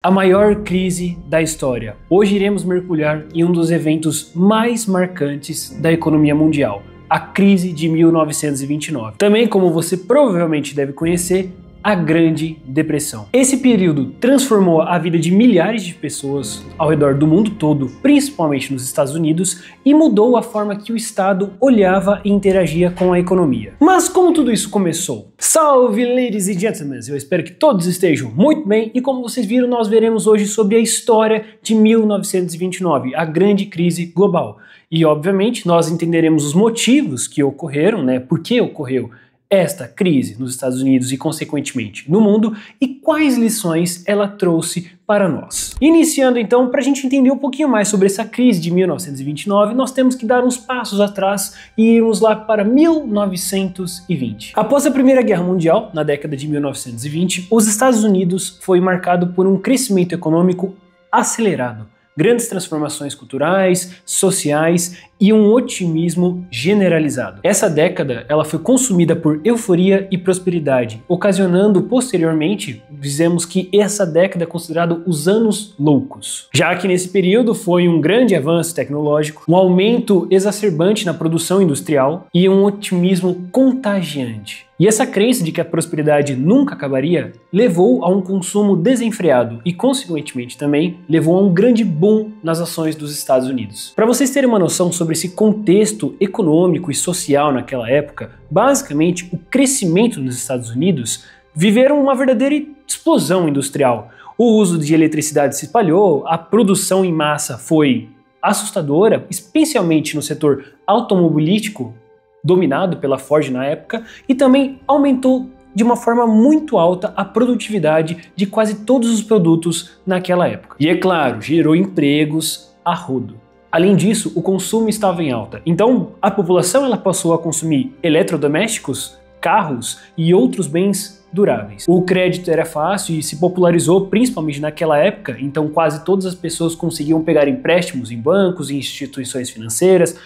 A maior crise da história. Hoje iremos mergulhar em um dos eventos mais marcantes da economia mundial, a crise de 1929. Também, como você provavelmente deve conhecer, a Grande Depressão. Esse período transformou a vida de milhares de pessoas ao redor do mundo todo, principalmente nos Estados Unidos, e mudou a forma que o Estado olhava e interagia com a economia. Mas como tudo isso começou? Salve, ladies and gentlemen! Eu espero que todos estejam muito bem, e como vocês viram, nós veremos hoje sobre a história de 1929, a grande crise global. E obviamente nós entenderemos os motivos que ocorreram, por que ocorreu esta crise nos Estados Unidos e, consequentemente, no mundo, e quais lições ela trouxe para nós. Iniciando então, para a gente entender um pouquinho mais sobre essa crise de 1929, nós temos que dar uns passos atrás e irmos lá para 1920. Após a Primeira Guerra Mundial, na década de 1920, os Estados Unidos foi marcado por um crescimento econômico acelerado, grandes transformações culturais, sociais e um otimismo generalizado. Essa década ela foi consumida por euforia e prosperidade, ocasionando posteriormente, dizemos que essa década é considerada os anos loucos, já que nesse período foi um grande avanço tecnológico, um aumento exacerbante na produção industrial e um otimismo contagiante. E essa crença de que a prosperidade nunca acabaria levou a um consumo desenfreado e, consequentemente, também levou a um grande boom nas ações dos Estados Unidos. Para vocês terem uma noção sobre esse contexto econômico e social naquela época, basicamente o crescimento nos Estados Unidos viveram uma verdadeira explosão industrial. O uso de eletricidade se espalhou, a produção em massa foi assustadora, especialmente no setor automobilístico, dominado pela Ford na época, e também aumentou de uma forma muito alta a produtividade de quase todos os produtos naquela época. E é claro, gerou empregos a rodo. Além disso, o consumo estava em alta. Então, a população ela passou a consumir eletrodomésticos, carros e outros bens duráveis. O crédito era fácil e se popularizou principalmente naquela época, então quase todas as pessoas conseguiam pegar empréstimos em bancos, em instituições financeiras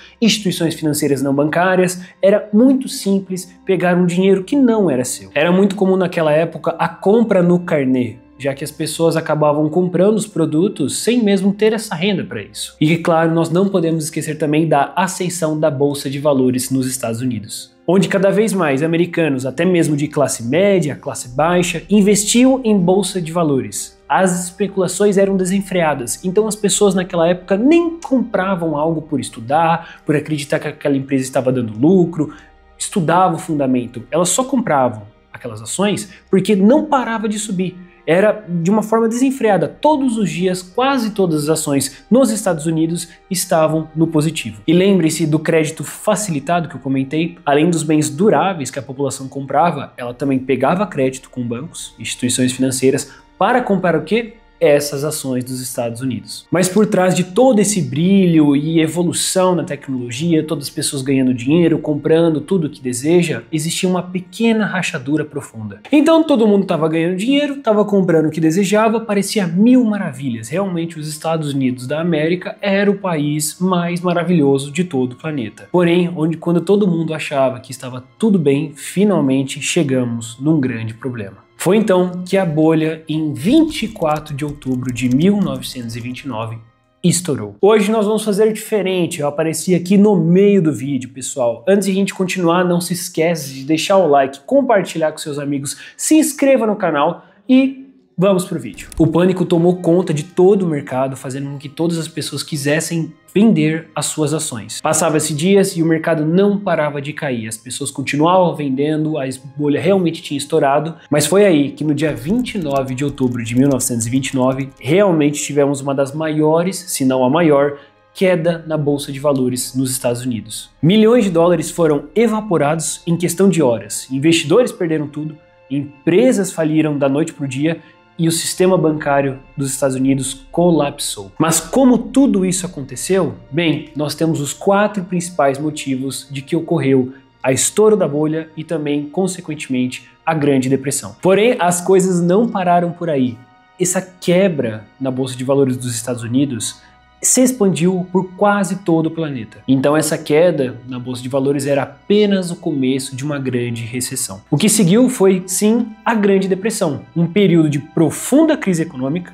não bancárias. Era muito simples pegar um dinheiro que não era seu. Era muito comum naquela época a compra no carnê, já que as pessoas acabavam comprando os produtos sem mesmo ter essa renda para isso. E claro, nós não podemos esquecer também da ascensão da Bolsa de Valores nos Estados Unidos, onde cada vez mais americanos, até mesmo de classe média, classe baixa, investiam em bolsa de valores. As especulações eram desenfreadas, então as pessoas naquela época nem compravam algo por estudar, por acreditar que aquela empresa estava dando lucro, estudavam o fundamento. Elas só compravam aquelas ações porque não parava de subir. Era de uma forma desenfreada. Todos os dias, quase todas as ações nos Estados Unidos estavam no positivo. E lembre-se do crédito facilitado que eu comentei. Além dos bens duráveis que a população comprava, ela também pegava crédito com bancos, instituições financeiras, para comprar o quê? Essas ações dos Estados Unidos. Mas por trás de todo esse brilho e evolução na tecnologia, todas as pessoas ganhando dinheiro, comprando tudo o que deseja, existia uma pequena rachadura profunda. Então todo mundo estava ganhando dinheiro, estava comprando o que desejava, parecia mil maravilhas. Realmente os Estados Unidos da América era o país mais maravilhoso de todo o planeta. Porém, quando todo mundo achava que estava tudo bem, finalmente chegamos num grande problema. Foi então que a bolha, em 24 de outubro de 1929, estourou. Hoje nós vamos fazer diferente, eu apareci aqui no meio do vídeo, pessoal. Antes de a gente continuar, não se esquece de deixar o like, compartilhar com seus amigos, se inscreva no canal e vamos pro vídeo. O pânico tomou conta de todo o mercado, fazendo com que todas as pessoas quisessem vender as suas ações. Passava-se dias e o mercado não parava de cair. As pessoas continuavam vendendo, a bolha realmente tinha estourado, mas foi aí que no dia 29 de outubro de 1929, realmente tivemos uma das maiores, se não a maior, queda na Bolsa de Valores nos Estados Unidos. Milhões de dólares foram evaporados em questão de horas. Investidores perderam tudo, empresas faliram da noite para o dia, e o sistema bancário dos Estados Unidos colapsou. Mas como tudo isso aconteceu? Bem, nós temos os 4 principais motivos de que ocorreu a estouro da bolha e também, consequentemente, a Grande Depressão. Porém, as coisas não pararam por aí. Essa quebra na Bolsa de Valores dos Estados Unidos se expandiu por quase todo o planeta. Então essa queda na Bolsa de Valores era apenas o começo de uma grande recessão. O que seguiu foi, sim, a Grande Depressão, um período de profunda crise econômica,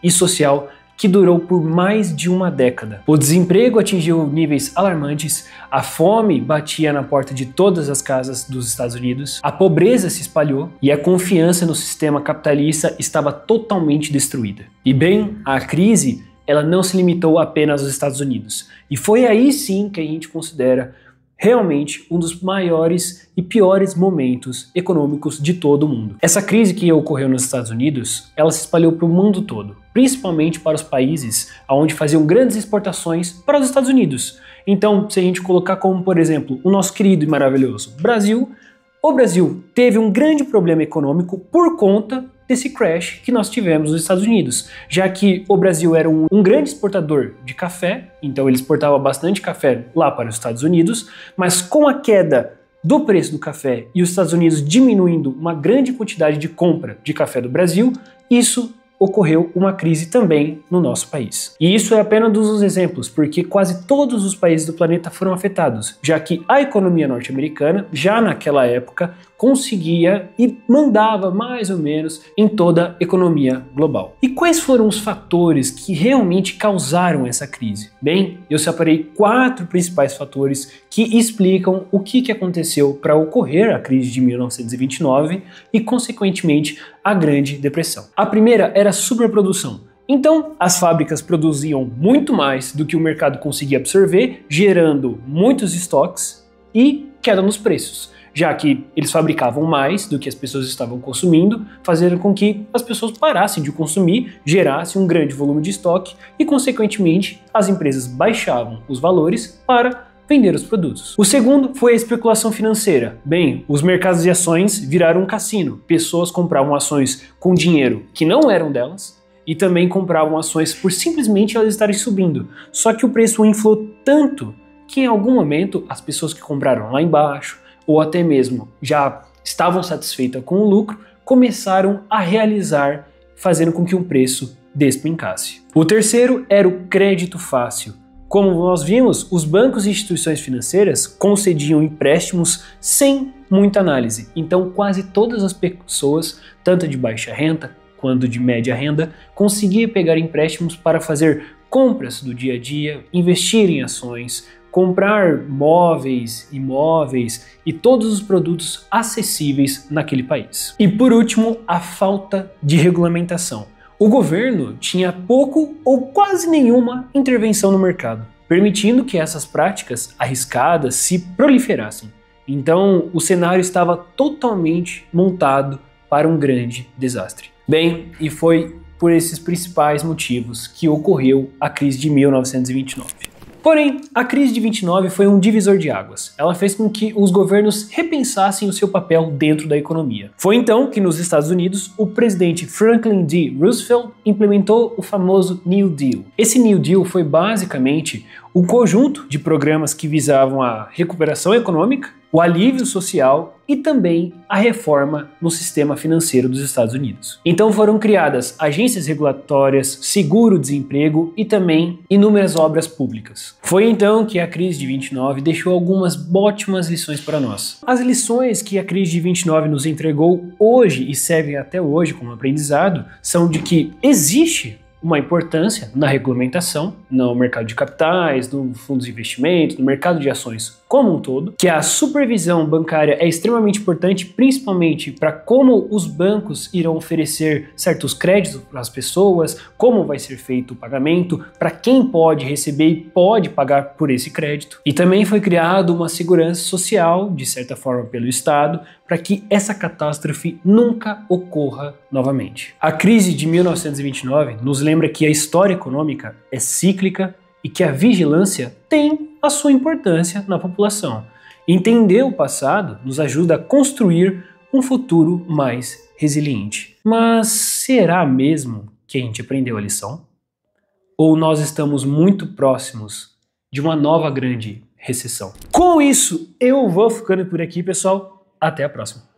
e social que durou por mais de uma década. O desemprego atingiu níveis alarmantes, a fome batia na porta de todas as casas dos Estados Unidos, a pobreza se espalhou e a confiança no sistema capitalista estava totalmente destruída. E bem, a crise, ela não se limitou apenas aos Estados Unidos. E foi aí sim que a gente considera realmente um dos maiores e piores momentos econômicos de todo o mundo. Essa crise que ocorreu nos Estados Unidos, ela se espalhou para o mundo todo, principalmente para os países onde faziam grandes exportações para os Estados Unidos. Então, se a gente colocar como, por exemplo, o nosso querido e maravilhoso Brasil, o Brasil teve um grande problema econômico por conta desse crash que nós tivemos nos Estados Unidos, já que o Brasil era um grande exportador de café, então ele exportava bastante café lá para os Estados Unidos, mas com a queda do preço do café e os Estados Unidos diminuindo uma grande quantidade de compra de café do Brasil, isso ocorreu uma crise também no nosso país. E isso é apenas um dos exemplos, porque quase todos os países do planeta foram afetados, já que a economia norte-americana, já naquela época, conseguia e mandava mais ou menos em toda a economia global. E quais foram os fatores que realmente causaram essa crise? Bem, eu separei 4 principais fatores que explicam o que aconteceu para ocorrer a crise de 1929 e, consequentemente, a Grande Depressão. A primeira era a superprodução. Então, as fábricas produziam muito mais do que o mercado conseguia absorver, gerando muitos estoques e queda nos preços, já que eles fabricavam mais do que as pessoas estavam consumindo, fazendo com que as pessoas parassem de consumir, gerasse um grande volume de estoque e, consequentemente, as empresas baixavam os valores para vender os produtos. O segundo foi a especulação financeira. Bem, os mercados de ações viraram um cassino. Pessoas compravam ações com dinheiro que não eram delas e também compravam ações por simplesmente elas estarem subindo. Só que o preço inflou tanto que em algum momento as pessoas que compraram lá embaixo ou até mesmo já estavam satisfeitas com o lucro, começaram a realizar, fazendo com que o preço despencasse. O terceiro era o crédito fácil. Como nós vimos, os bancos e instituições financeiras concediam empréstimos sem muita análise. Então, quase todas as pessoas, tanto de baixa renda quanto de média renda, conseguiam pegar empréstimos para fazer compras do dia a dia, investir em ações, comprar móveis, imóveis e todos os produtos acessíveis naquele país. E por último, a falta de regulamentação. O governo tinha pouco ou quase nenhuma intervenção no mercado, permitindo que essas práticas arriscadas se proliferassem. Então, o cenário estava totalmente montado para um grande desastre. Bem, e foi por esses principais motivos que ocorreu a crise de 1929. Porém, a crise de 29 foi um divisor de águas. Ela fez com que os governos repensassem o seu papel dentro da economia. Foi então que nos Estados Unidos, o presidente Franklin D. Roosevelt implementou o famoso New Deal. Esse New Deal foi basicamente um conjunto de programas que visavam a recuperação econômica, o alívio social e também a reforma no sistema financeiro dos Estados Unidos. Então foram criadas agências regulatórias, seguro-desemprego e também inúmeras obras públicas. Foi então que a crise de 29 deixou algumas ótimas lições para nós. As lições que a crise de 29 nos entregou hoje e servem até hoje como aprendizado são de que existe uma importância na regulamentação, no mercado de capitais, no fundos de investimento, no mercado de ações como um todo, que a supervisão bancária é extremamente importante, principalmente para como os bancos irão oferecer certos créditos para as pessoas, como vai ser feito o pagamento, para quem pode receber e pode pagar por esse crédito. E também foi criado uma segurança social, de certa forma pelo Estado, para que essa catástrofe nunca ocorra novamente. A crise de 1929 nos lembra que a história econômica é cíclica e que a vigilância tem a sua importância na população. Entender o passado nos ajuda a construir um futuro mais resiliente. Mas será mesmo que a gente aprendeu a lição? Ou nós estamos muito próximos de uma nova grande recessão? Com isso, eu vou ficando por aqui, pessoal. Até a próxima.